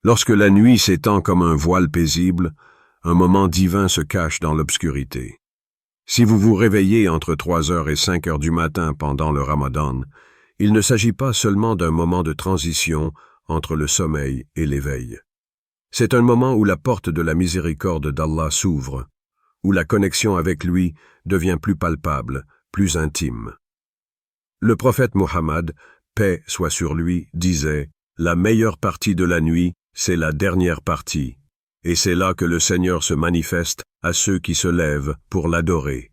Lorsque la nuit s'étend comme un voile paisible, un moment divin se cache dans l'obscurité. Si vous vous réveillez entre 3 heures et 5 heures du matin pendant le Ramadan, il ne s'agit pas seulement d'un moment de transition entre le sommeil et l'éveil. C'est un moment où la porte de la miséricorde d'Allah s'ouvre, où la connexion avec lui devient plus palpable, plus intime. Le prophète Mohammed, paix soit sur lui, disait « La meilleure partie de la nuit, c'est la dernière partie, et c'est là que le Seigneur se manifeste à ceux qui se lèvent pour l'adorer. »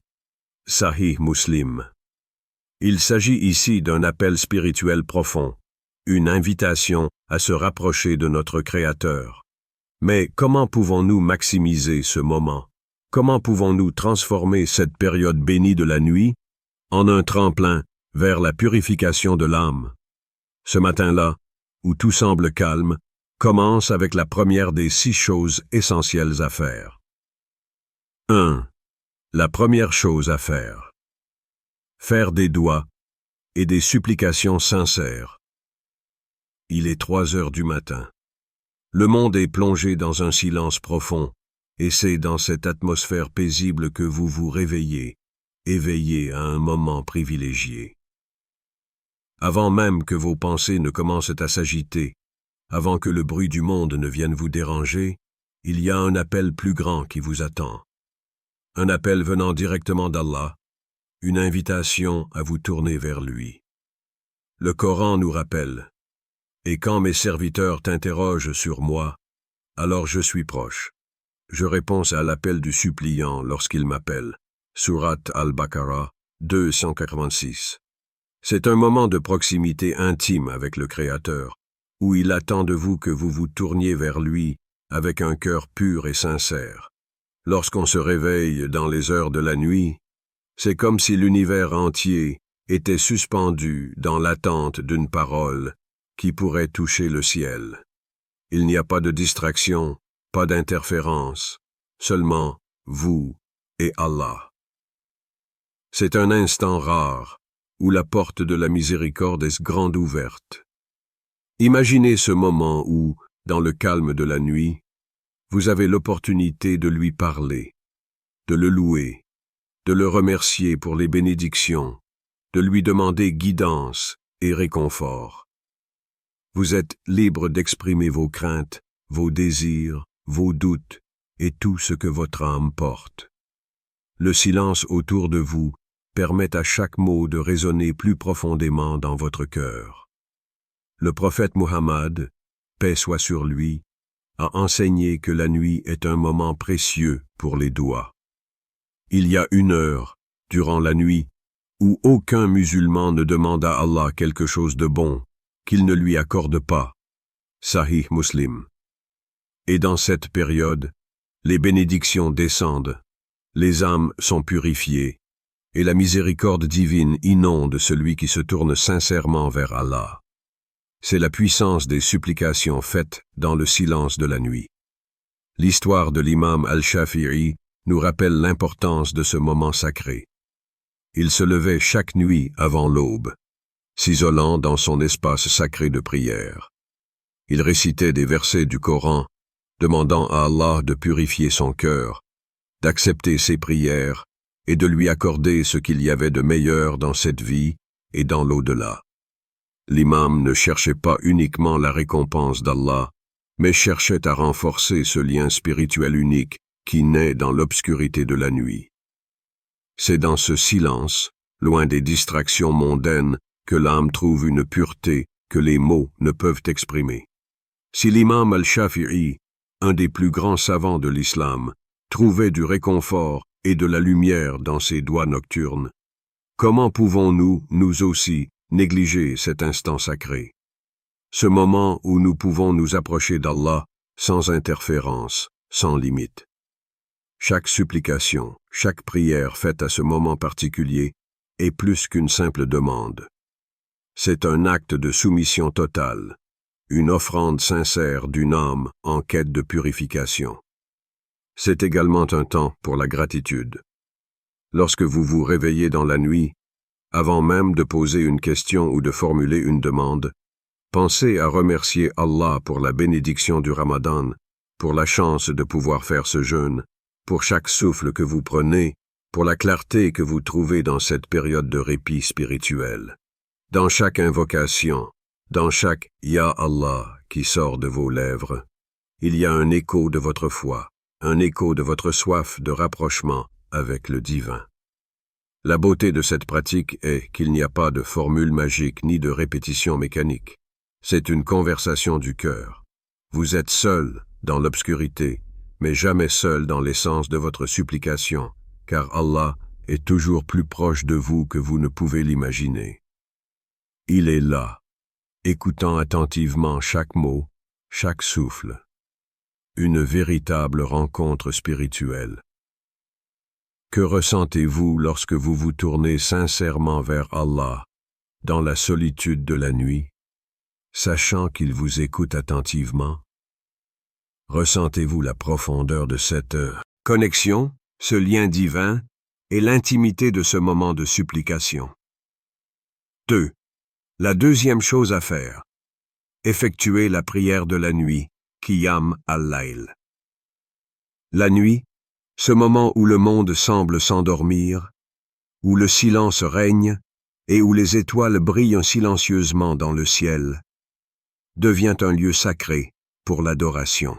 Sahih Muslim. Il s'agit ici d'un appel spirituel profond, une invitation à se rapprocher de notre Créateur. Mais comment pouvons-nous maximiser ce moment? Comment pouvons-nous transformer cette période bénie de la nuit en un tremplin vers la purification de l'âme? Ce matin-là, où tout semble calme, commence avec la première des 6 choses essentielles à faire. 1. La première chose à faire. Faire des doigts et des supplications sincères. Il est 3 heures du matin. Le monde est plongé dans un silence profond, et c'est dans cette atmosphère paisible que vous vous réveillez, éveillé à un moment privilégié. Avant même que vos pensées ne commencent à s'agiter, avant que le bruit du monde ne vienne vous déranger, il y a un appel plus grand qui vous attend. Un appel venant directement d'Allah, une invitation à vous tourner vers lui. Le Coran nous rappelle « Et quand mes serviteurs t'interrogent sur moi, alors je suis proche. Je réponds à l'appel du suppliant lorsqu'il m'appelle. » Surat Al-Baqarah 286. C'est un moment de proximité intime avec le Créateur, où il attend de vous que vous vous tourniez vers lui avec un cœur pur et sincère. Lorsqu'on se réveille dans les heures de la nuit, c'est comme si l'univers entier était suspendu dans l'attente d'une parole qui pourrait toucher le ciel. Il n'y a pas de distraction, pas d'interférence, seulement vous et Allah. C'est un instant rare où la porte de la miséricorde est grande ouverte. Imaginez ce moment où, dans le calme de la nuit, vous avez l'opportunité de lui parler, de le louer, de le remercier pour les bénédictions, de lui demander guidance et réconfort. Vous êtes libre d'exprimer vos craintes, vos désirs, vos doutes et tout ce que votre âme porte. Le silence autour de vous permet à chaque mot de résonner plus profondément dans votre cœur. Le prophète Mohammed, paix soit sur lui, a enseigné que la nuit est un moment précieux pour les doigts. Il y a 1 heure, durant la nuit, où aucun musulman ne demande à Allah quelque chose de bon, qu'il ne lui accorde pas. Sahih Muslim. Et dans cette période, les bénédictions descendent, les âmes sont purifiées, et la miséricorde divine inonde celui qui se tourne sincèrement vers Allah. C'est la puissance des supplications faites dans le silence de la nuit. L'histoire de l'imam al-Shafi'i nous rappelle l'importance de ce moment sacré. Il se levait chaque nuit avant l'aube, s'isolant dans son espace sacré de prière. Il récitait des versets du Coran, demandant à Allah de purifier son cœur, d'accepter ses prières et de lui accorder ce qu'il y avait de meilleur dans cette vie et dans l'au-delà. L'imam ne cherchait pas uniquement la récompense d'Allah, mais cherchait à renforcer ce lien spirituel unique qui naît dans l'obscurité de la nuit. C'est dans ce silence, loin des distractions mondaines, que l'âme trouve une pureté que les mots ne peuvent exprimer. Si l'imam al-Shafi'i, un des plus grands savants de l'islam, trouvait du réconfort et de la lumière dans ses doigts nocturnes, comment pouvons-nous, nous aussi, négliger cet instant sacré? Ce moment où nous pouvons nous approcher d'Allah sans interférence, sans limite. Chaque supplication, chaque prière faite à ce moment particulier est plus qu'une simple demande. C'est un acte de soumission totale, une offrande sincère d'une âme en quête de purification. C'est également un temps pour la gratitude. Lorsque vous vous réveillez dans la nuit, avant même de poser une question ou de formuler une demande, Pensez à remercier Allah pour la bénédiction du Ramadan, pour la chance de pouvoir faire ce jeûne, pour chaque souffle que vous prenez, pour la clarté que vous trouvez dans cette période de répit spirituel. Dans chaque invocation, dans chaque « Ya Allah » qui sort de vos lèvres, il y a un écho de votre foi, un écho de votre soif de rapprochement avec le divin. La beauté de cette pratique est qu'il n'y a pas de formule magique ni de répétition mécanique. C'est une conversation du cœur. Vous êtes seul dans l'obscurité, mais jamais seul dans l'essence de votre supplication, car Allah est toujours plus proche de vous que vous ne pouvez l'imaginer. Il est là, écoutant attentivement chaque mot, chaque souffle. Une véritable rencontre spirituelle. Que ressentez-vous lorsque vous vous tournez sincèrement vers Allah, dans la solitude de la nuit, sachant qu'il vous écoute attentivement? Ressentez-vous la profondeur de cette connexion, ce lien divin, et l'intimité de ce moment de supplication? 2. La deuxième chose à faire. Effectuer la prière de la nuit, Qiyam al-Layl. La nuit, ce moment où le monde semble s'endormir, où le silence règne et où les étoiles brillent silencieusement dans le ciel, devient un lieu sacré pour l'adoration.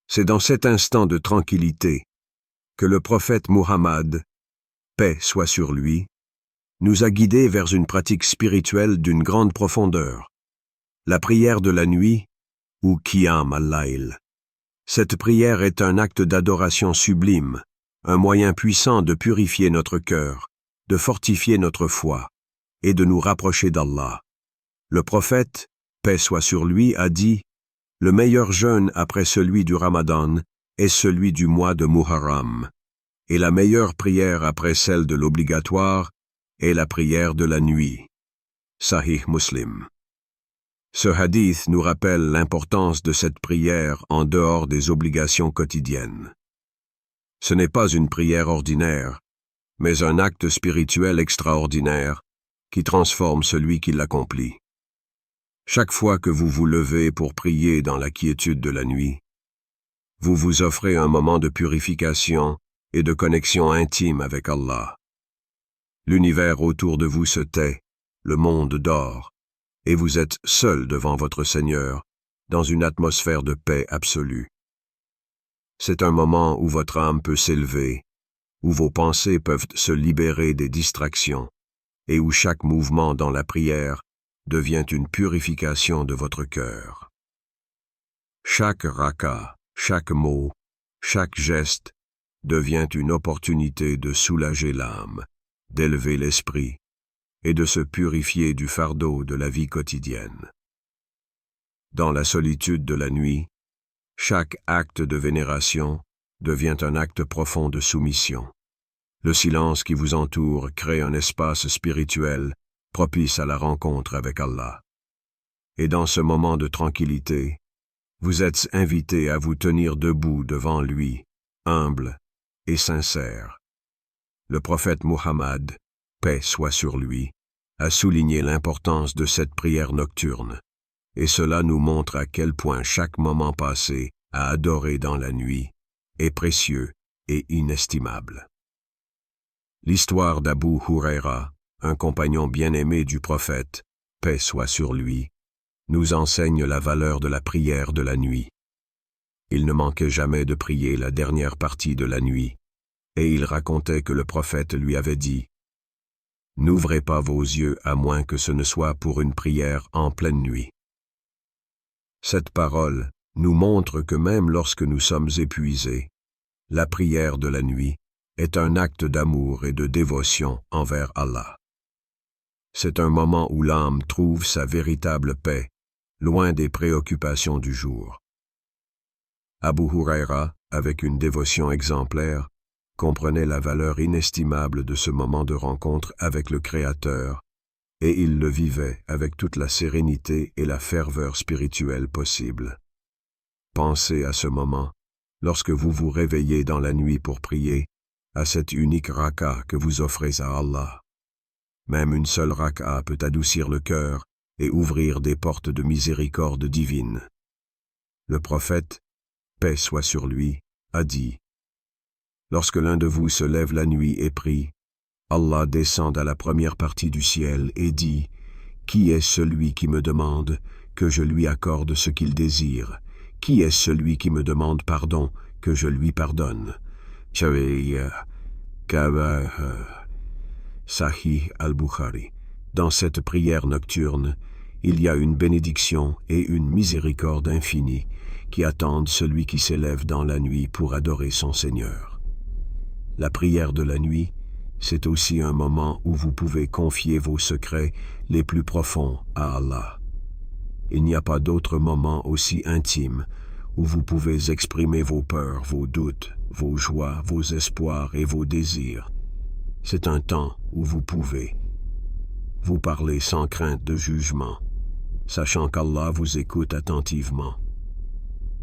C'est dans cet instant de tranquillité que le prophète Muhammad, paix soit sur lui, nous a guidés vers une pratique spirituelle d'une grande profondeur, la prière de la nuit ou Qiyam al-Layl. Cette prière est un acte d'adoration sublime, un moyen puissant de purifier notre cœur, de fortifier notre foi et de nous rapprocher d'Allah. Le prophète, paix soit sur lui, a dit « Le meilleur jeûne après celui du Ramadan est celui du mois de Muharram, et la meilleure prière après celle de l'obligatoire est la prière de la nuit. » Sahih Muslim. Ce hadith nous rappelle l'importance de cette prière en dehors des obligations quotidiennes. Ce n'est pas une prière ordinaire, mais un acte spirituel extraordinaire qui transforme celui qui l'accomplit. Chaque fois que vous vous levez pour prier dans la quiétude de la nuit, vous vous offrez un moment de purification et de connexion intime avec Allah. L'univers autour de vous se tait, le monde dort, et vous êtes seul devant votre Seigneur, dans une atmosphère de paix absolue. C'est un moment où votre âme peut s'élever, où vos pensées peuvent se libérer des distractions, et où chaque mouvement dans la prière devient une purification de votre cœur. Chaque raka, chaque mot, chaque geste devient une opportunité de soulager l'âme, d'élever l'esprit, et de se purifier du fardeau de la vie quotidienne. Dans la solitude de la nuit, chaque acte de vénération devient un acte profond de soumission. Le silence qui vous entoure crée un espace spirituel propice à la rencontre avec Allah. Et dans ce moment de tranquillité, vous êtes invité à vous tenir debout devant lui, humble et sincère. Le prophète Muhammad, paix soit sur lui, a souligné l'importance de cette prière nocturne, et cela nous montre à quel point chaque moment passé à adorer dans la nuit est précieux et inestimable. L'histoire d'Abu Huraira, un compagnon bien-aimé du prophète, paix soit sur lui, nous enseigne la valeur de la prière de la nuit. Il ne manquait jamais de prier la dernière partie de la nuit, et il racontait que le prophète lui avait dit « N'ouvrez pas vos yeux à moins que ce ne soit pour une prière en pleine nuit. » Cette parole nous montre que même lorsque nous sommes épuisés, la prière de la nuit est un acte d'amour et de dévotion envers Allah. C'est un moment où l'âme trouve sa véritable paix, loin des préoccupations du jour. Abu Huraira, avec une dévotion exemplaire, comprenait la valeur inestimable de ce moment de rencontre avec le Créateur, et il le vivait avec toute la sérénité et la ferveur spirituelle possible. Pensez à ce moment, lorsque vous vous réveillez dans la nuit pour prier, à cette unique raka que vous offrez à Allah. Même une seule raka peut adoucir le cœur et ouvrir des portes de miséricorde divine. Le prophète, paix soit sur lui, a dit: lorsque l'un de vous se lève la nuit et prie, Allah descend à la première partie du ciel et dit: qui est celui qui me demande que je lui accorde ce qu'il désire? Qui est celui qui me demande pardon que je lui pardonne? Sahih al-Bukhari. Dans cette prière nocturne, il y a une bénédiction et une miséricorde infinie qui attendent celui qui s'élève dans la nuit pour adorer son Seigneur. La prière de la nuit, c'est aussi un moment où vous pouvez confier vos secrets les plus profonds à Allah. Il n'y a pas d'autre moment aussi intime où vous pouvez exprimer vos peurs, vos doutes, vos joies, vos espoirs et vos désirs. C'est un temps où vous pouvez vous parler sans crainte de jugement, sachant qu'Allah vous écoute attentivement.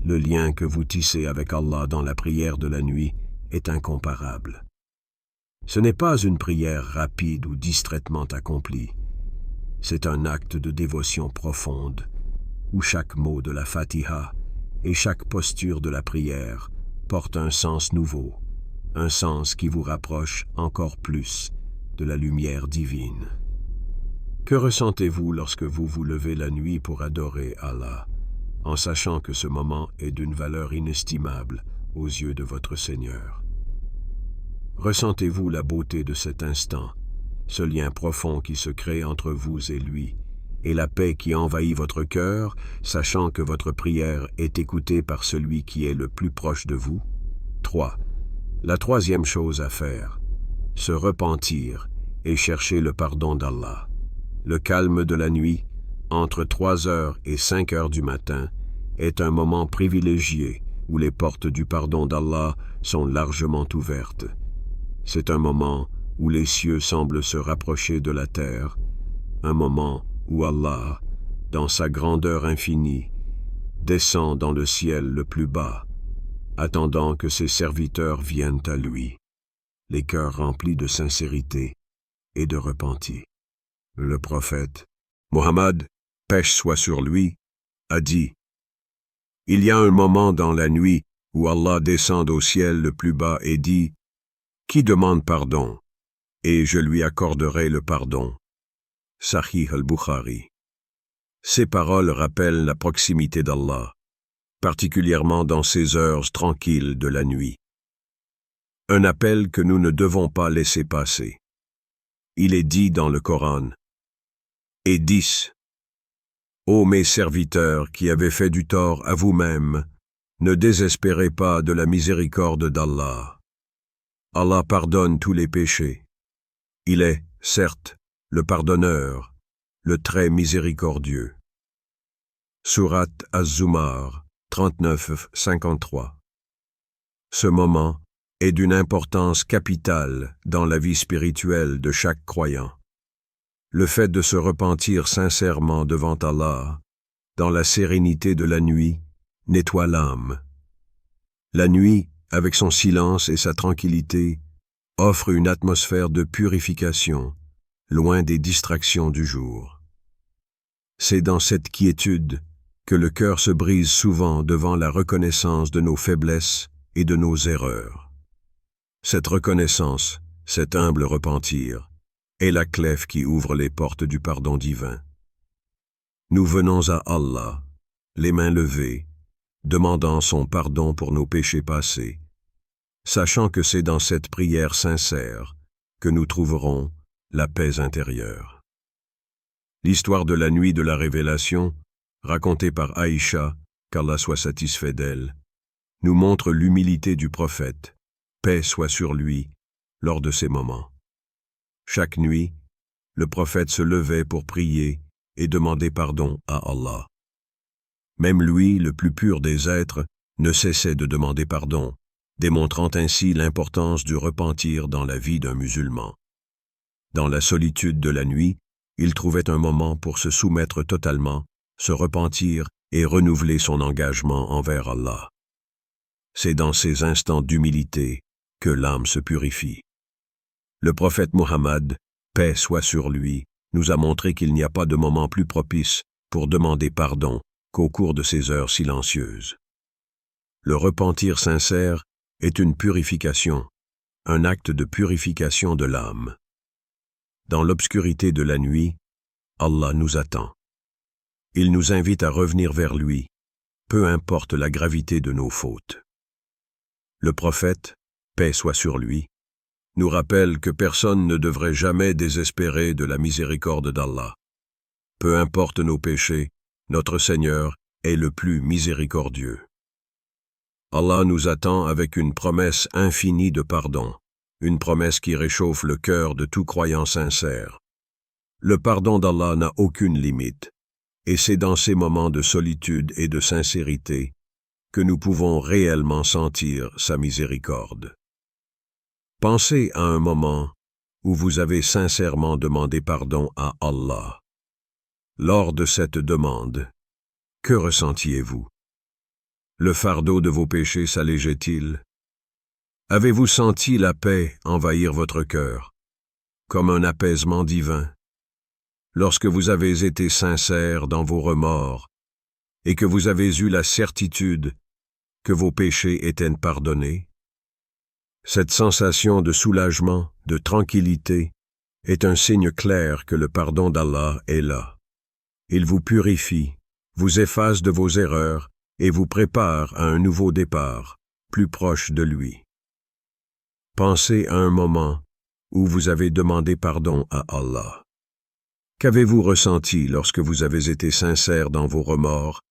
Le lien que vous tissez avec Allah dans la prière de la nuit est incomparable. Ce n'est pas une prière rapide ou distraitement accomplie. C'est un acte de dévotion profonde, où chaque mot de la Fatiha et chaque posture de la prière porte un sens nouveau, un sens qui vous rapproche encore plus de la lumière divine. Que ressentez-vous lorsque vous vous levez la nuit pour adorer Allah, en sachant que ce moment est d'une valeur inestimable aux yeux de votre Seigneur? Ressentez-vous la beauté de cet instant, ce lien profond qui se crée entre vous et lui, et la paix qui envahit votre cœur, sachant que votre prière est écoutée par celui qui est le plus proche de vous? 3. La troisième chose à faire, se repentir et chercher le pardon d'Allah. Le calme de la nuit, entre 3 heures et 5 heures du matin, est un moment privilégié où les portes du pardon d'Allah sont largement ouvertes. C'est un moment où les cieux semblent se rapprocher de la terre, un moment où Allah, dans sa grandeur infinie, descend dans le ciel le plus bas, attendant que ses serviteurs viennent à lui, les cœurs remplis de sincérité et de repentir. Le prophète, Mohammed, paix soit sur lui, a dit: il y a un moment dans la nuit où Allah descend au ciel le plus bas et dit: qui demande pardon, et je lui accorderai le pardon. Sahih al-Bukhari. Ces paroles rappellent la proximité d'Allah, particulièrement dans ces heures tranquilles de la nuit. Un appel que nous ne devons pas laisser passer. Il est dit dans le Coran: et 10. Ô mes serviteurs qui avez fait du tort à vous-même, ne désespérez pas de la miséricorde d'Allah. Allah pardonne tous les péchés. Il est, certes, le pardonneur, le très miséricordieux. Sourate Az-Zumar, 39-53. Ce moment est d'une importance capitale dans la vie spirituelle de chaque croyant. Le fait de se repentir sincèrement devant Allah, dans la sérénité de la nuit, nettoie l'âme. La nuit, avec son silence et sa tranquillité, offre une atmosphère de purification, loin des distractions du jour. C'est dans cette quiétude que le cœur se brise souvent devant la reconnaissance de nos faiblesses et de nos erreurs. Cette reconnaissance, cet humble repentir, est la clef qui ouvre les portes du pardon divin. Nous venons à Allah, les mains levées, demandant son pardon pour nos péchés passés, sachant que c'est dans cette prière sincère que nous trouverons la paix intérieure. L'histoire de la nuit de la révélation, racontée par Aïcha, qu'Allah soit satisfait d'elle, nous montre l'humilité du prophète, paix soit sur lui, lors de ces moments. Chaque nuit, le prophète se levait pour prier et demander pardon à Allah. Même lui, le plus pur des êtres, ne cessait de demander pardon, démontrant ainsi l'importance du repentir dans la vie d'un musulman. Dans la solitude de la nuit, il trouvait un moment pour se soumettre totalement, se repentir et renouveler son engagement envers Allah. C'est dans ces instants d'humilité que l'âme se purifie. Le prophète Mohammed, paix soit sur lui, nous a montré qu'il n'y a pas de moment plus propice pour demander pardon qu'au cours de ces heures silencieuses. Le repentir sincère est une purification, un acte de purification de l'âme. Dans l'obscurité de la nuit, Allah nous attend. Il nous invite à revenir vers lui, peu importe la gravité de nos fautes. Le prophète, paix soit sur lui, nous rappelle que personne ne devrait jamais désespérer de la miséricorde d'Allah. Peu importe nos péchés, notre Seigneur est le plus miséricordieux. Allah nous attend avec une promesse infinie de pardon, une promesse qui réchauffe le cœur de tout croyant sincère. Le pardon d'Allah n'a aucune limite, et c'est dans ces moments de solitude et de sincérité que nous pouvons réellement sentir sa miséricorde. Pensez à un moment où vous avez sincèrement demandé pardon à Allah. Lors de cette demande, que ressentiez-vous? Le fardeau de vos péchés s'allégeait-il? Avez-vous senti la paix envahir votre cœur, comme un apaisement divin? Lorsque vous avez été sincère dans vos remords et que vous avez eu la certitude que vos péchés étaient pardonnés, cette sensation de soulagement, de tranquillité, est un signe clair que le pardon d'Allah est là. Il vous purifie, vous efface de vos erreurs et vous prépare à un nouveau départ, plus proche de lui. Pensez à un moment où vous avez demandé pardon à Allah. Qu'avez-vous ressenti lorsque vous avez été sincère dans vos remords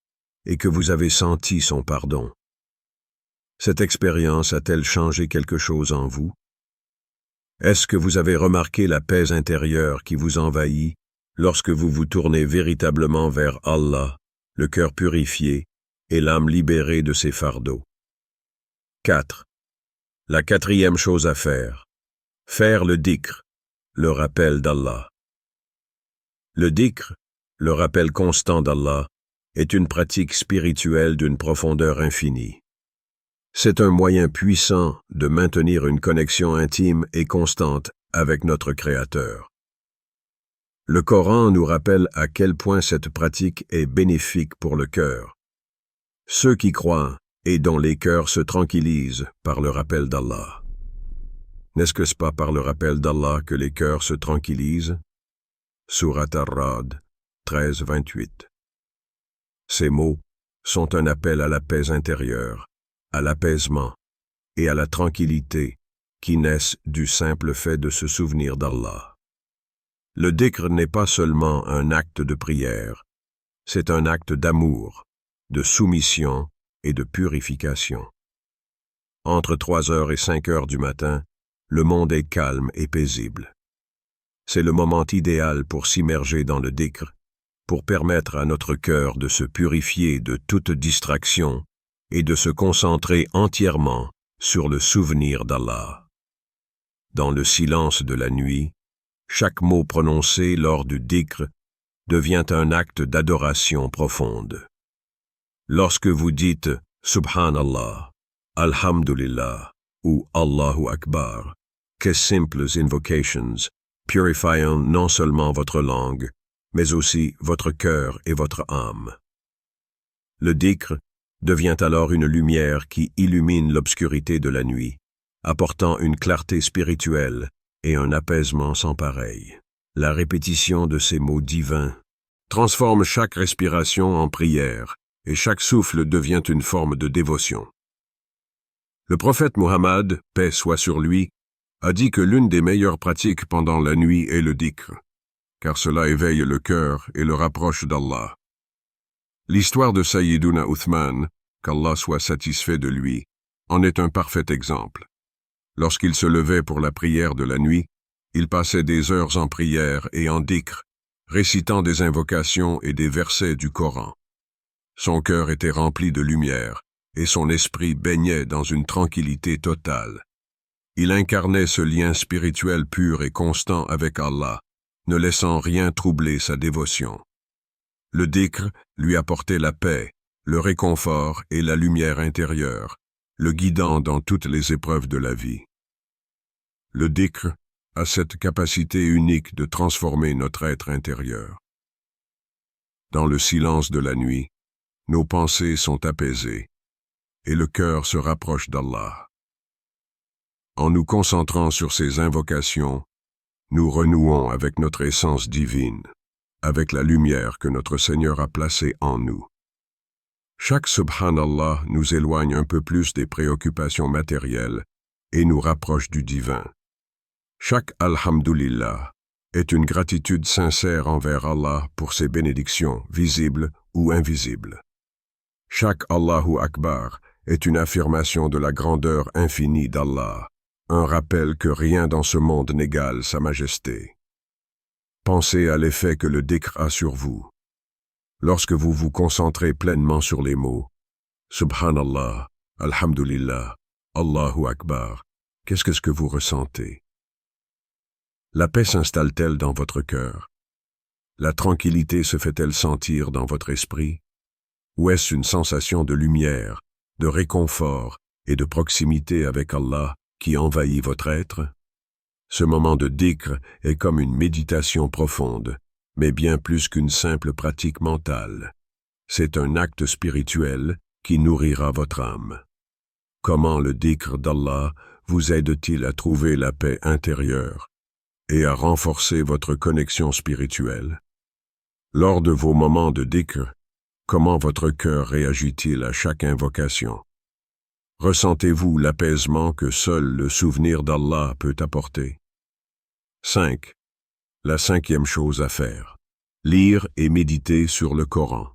et que vous avez senti son pardon? Cette expérience a-t-elle changé quelque chose en vous? Est-ce que vous avez remarqué la paix intérieure qui vous envahit lorsque vous vous tournez véritablement vers Allah, le cœur purifié et l'âme libérée de ses fardeaux? 4. La quatrième chose à faire. Faire le dhikr, le rappel d'Allah. Le dhikr, le rappel constant d'Allah, est une pratique spirituelle d'une profondeur infinie. C'est un moyen puissant de maintenir une connexion intime et constante avec notre Créateur. Le Coran nous rappelle à quel point cette pratique est bénéfique pour le cœur. Ceux qui croient et dont les cœurs se tranquillisent par le rappel d'Allah. N'est-ce pas par le rappel d'Allah que les cœurs se tranquillisent? Surat Ar-Ra'd 13-28. Ces mots sont un appel à la paix intérieure, à l'apaisement et à la tranquillité qui naissent du simple fait de se souvenir d'Allah. Le dhikr n'est pas seulement un acte de prière, c'est un acte d'amour, de soumission et de purification. Entre 3h et 5h du matin, le monde est calme et paisible. C'est le moment idéal pour s'immerger dans le dhikr, pour permettre à notre cœur de se purifier de toute distraction et de se concentrer entièrement sur le souvenir d'Allah. Dans le silence de la nuit, chaque mot prononcé lors du dhikr devient un acte d'adoration profonde. Lorsque vous dites « Subhanallah »,« Alhamdulillah » ou « Allahu Akbar », que simples invocations, purifiant non seulement votre langue, mais aussi votre cœur et votre âme. Le dhikr devient alors une lumière qui illumine l'obscurité de la nuit, apportant une clarté spirituelle et un apaisement sans pareil. La répétition de ces mots divins transforme chaque respiration en prière et chaque souffle devient une forme de dévotion. Le prophète Muhammad, paix soit sur lui, a dit que l'une des meilleures pratiques pendant la nuit est le dhikr, car cela éveille le cœur et le rapproche d'Allah. L'histoire de Sayyiduna Uthman, qu'Allah soit satisfait de lui, en est un parfait exemple. Lorsqu'il se levait pour la prière de la nuit, il passait des heures en prière et en dhikr, récitant des invocations et des versets du Coran. Son cœur était rempli de lumière et son esprit baignait dans une tranquillité totale. Il incarnait ce lien spirituel pur et constant avec Allah, ne laissant rien troubler sa dévotion. Le dhikr lui apportait la paix, le réconfort et la lumière intérieure, le guidant dans toutes les épreuves de la vie. Le dhikr a cette capacité unique de transformer notre être intérieur. Dans le silence de la nuit, nos pensées sont apaisées et le cœur se rapproche d'Allah. En nous concentrant sur ces invocations, nous renouons avec notre essence divine, avec la lumière que notre Seigneur a placée en nous. Chaque Subhanallah nous éloigne un peu plus des préoccupations matérielles et nous rapproche du divin. Chaque Alhamdulillah est une gratitude sincère envers Allah pour ses bénédictions, visibles ou invisibles. Chaque Allahu Akbar est une affirmation de la grandeur infinie d'Allah, un rappel que rien dans ce monde n'égale sa majesté. Pensez à l'effet que le dhikr a sur vous. Lorsque vous vous concentrez pleinement sur les mots « Subhanallah, Alhamdulillah, Allahu Akbar », qu'est-ce que vous ressentez? La paix s'installe-t-elle dans votre cœur? La tranquillité se fait-elle sentir dans votre esprit? Ou est-ce une sensation de lumière, de réconfort et de proximité avec Allah qui envahit votre être? Ce moment de dhikr est comme une méditation profonde, mais bien plus qu'une simple pratique mentale. C'est un acte spirituel qui nourrira votre âme. Comment le dhikr d'Allah vous aide-t-il à trouver la paix intérieure et à renforcer votre connexion spirituelle? Lors de vos moments de dhikr, comment votre cœur réagit-il à chaque invocation? Ressentez-vous l'apaisement que seul le souvenir d'Allah peut apporter? 5. La 5e chose à faire. Lire et méditer sur le Coran.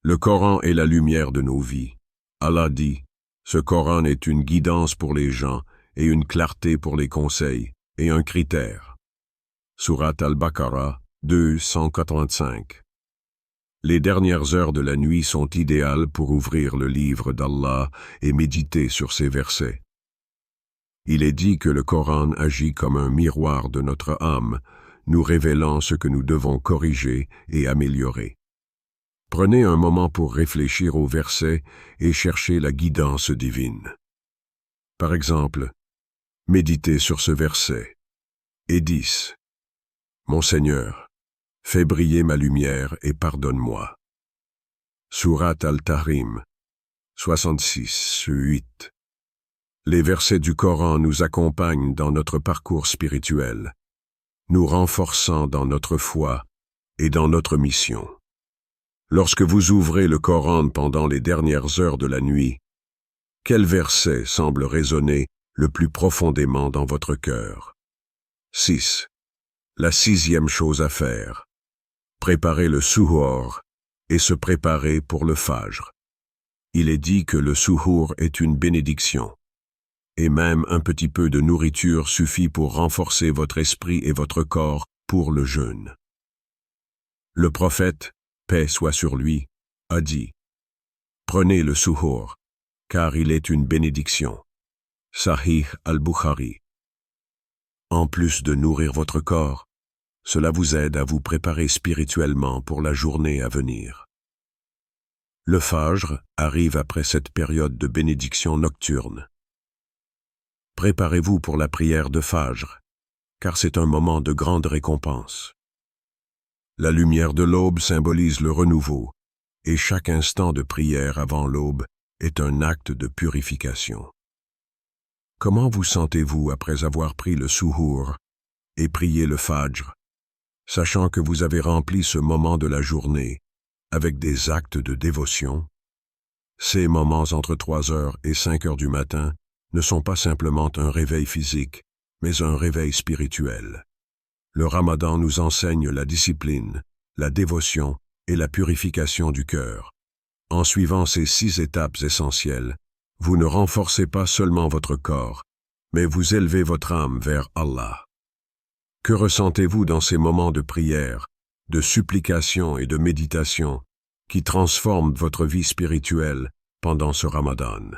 Le Coran est la lumière de nos vies. Allah dit, ce Coran est une guidance pour les gens et une clarté pour les conseils et un critère. Surat Al-Baqarah 285. Les dernières heures de la nuit sont idéales pour ouvrir le livre d'Allah et méditer sur ces versets. Il est dit que le Coran agit comme un miroir de notre âme, nous révélant ce que nous devons corriger et améliorer. Prenez un moment pour réfléchir aux versets et chercher la guidance divine. Par exemple, méditez sur ce verset. Et 10. Mon Seigneur, fais briller ma lumière et pardonne-moi. Surat Al-Tahrim 66:8. Les versets du Coran nous accompagnent dans notre parcours spirituel, nous renforçant dans notre foi et dans notre mission. Lorsque vous ouvrez le Coran pendant les dernières heures de la nuit, quel verset semble résonner le plus profondément dans votre cœur? 6. La 6e chose à faire. Préparer le suhoor et se préparer pour le fajr. Il est dit que le suhoor est une bénédiction. Et même un petit peu de nourriture suffit pour renforcer votre esprit et votre corps pour le jeûne. Le prophète, paix soit sur lui, a dit « Prenez le suhoor, car il est une bénédiction. » Sahih al-Bukhari. En plus de nourrir votre corps, cela vous aide à vous préparer spirituellement pour la journée à venir. Le fajr arrive après cette période de bénédiction nocturne. Préparez-vous pour la prière de fajr, car c'est un moment de grande récompense. La lumière de l'aube symbolise le renouveau, et chaque instant de prière avant l'aube est un acte de purification. Comment vous sentez-vous après avoir pris le suhoor et prié le fajr, sachant que vous avez rempli ce moment de la journée avec des actes de dévotion? Ces moments entre 3h et 5h du matin ne sont pas simplement un réveil physique, mais un réveil spirituel. Le Ramadan nous enseigne la discipline, la dévotion et la purification du cœur. En suivant ces 6 étapes essentielles, vous ne renforcez pas seulement votre corps, mais vous élevez votre âme vers Allah. Que ressentez-vous dans ces moments de prière, de supplication et de méditation qui transforment votre vie spirituelle pendant ce Ramadan?